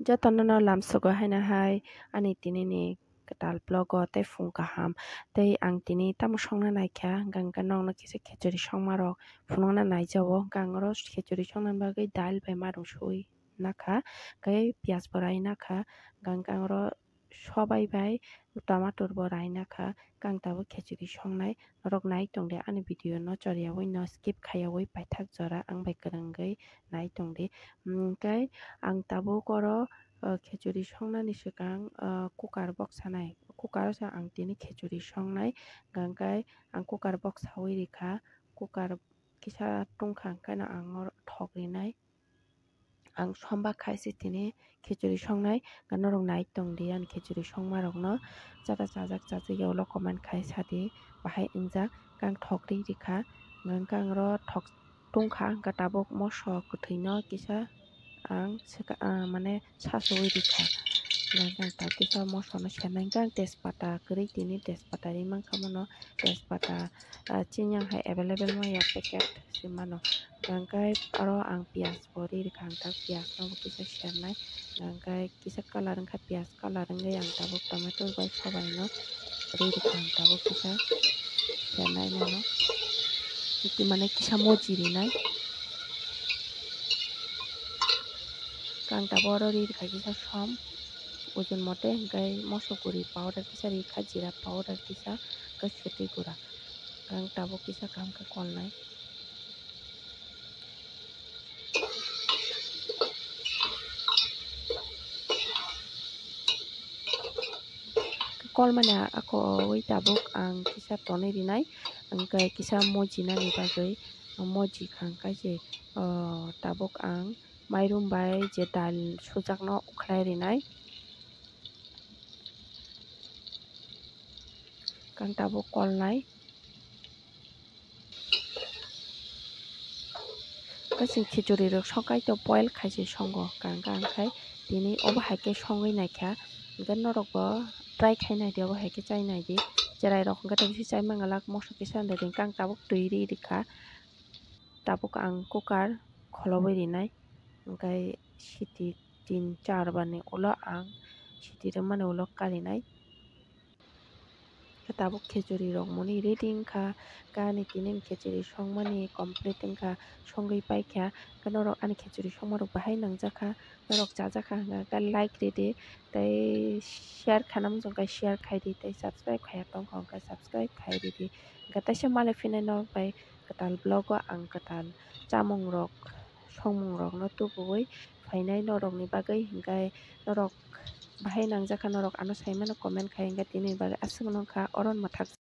Jatono no lamsogo haina hai ani tini ni ketal blogo tei fung kaham tei ang tini tamo songna naikha gangga nog no kisa khichuri songmarok phunukna naijago gangro khichuri songna bagui dal bai marung sui nakha kai pias bo rai nakha gang ro sobai bai tomator bo rai nakha gang tabo khichuri songnai rok nai tongde ani video no choriyawi no skip khaiyawi paithak jora ang bai kwrwngwi nai tongdi kai ang tabo koro khichuri songnani swkang cooker box sanai cooker sa ang tini khichuri songnai gangkai ang cooker box sawi rikha cooker kisa tungkha hwnkhe no ang thok rinai ang somba khaisi tini khichuri songnai norok nai tongdi ani khichuri songma rok no chata chajak ulo comment khai sadi bahai ungjak kang thokri rikha gang ro thok tungkha hwnkhe tabuk moso kwthwi no kisa ang mane sasowi rikha gang kisa moso no sernai gang tejpata kwrwi tini tejpata ri mankha tejpata chinyang hai available maya packet si mano gangkai aro ang pias bo ri rikha ang pias no kisa sernai gangkai kisa colour wngkha pias colour wngwi ang tabuk tomato bai sobai no ri rikha ang tabuk kisa sernai mano mane kisa moji rinai gang tabo aro ri rikha kisa som ojon mote hingkai moso guri powder kisa rikha jeera powder kisa swtui gura gang tabuk kisa kaham khe kolnai kolmani akowi tabuk ang kisa tonwi rinai hingkai kisa moji nani bagui moji hingkai je tabuk ang mairum bai je dal sujak no ukhlai rinai gang tabuk kolnai kasing khichuri rok songkai to boil khaisi songo gangga hingkai tini obo haikhe songwi naikha hingkhe norok bo try khai naidi obo haikhe chai naidi cherai rok hingkhe bisi chai mangalak moso kisa andini gang tabuk tui ri rikha tabuk ang cooker kholowi rinai hingkai siti 3-4 bani ulo ang siti rwmani ulo karinai tabuk khichuri rok moni ready wngkha ani tini khichuri songmani complete wngkha songwi paikha norok ani khichuri songma rok bahai nangjakha norok chajakha hingkha like ridi tei share khaina bujang khe share khaidi tei subscribe khaiya tongkha hingkha subscribe khai ridi hingkha teisa malik phinai nok bai kwtal vlog o ang kwtal chamung rok songmung rok no tubuwi phainai norokni bagui hingkhe norok bahai nangjakha norok ano sai mano comment khai hingkhe tini bagui asuk wngkha oro ni mwthak.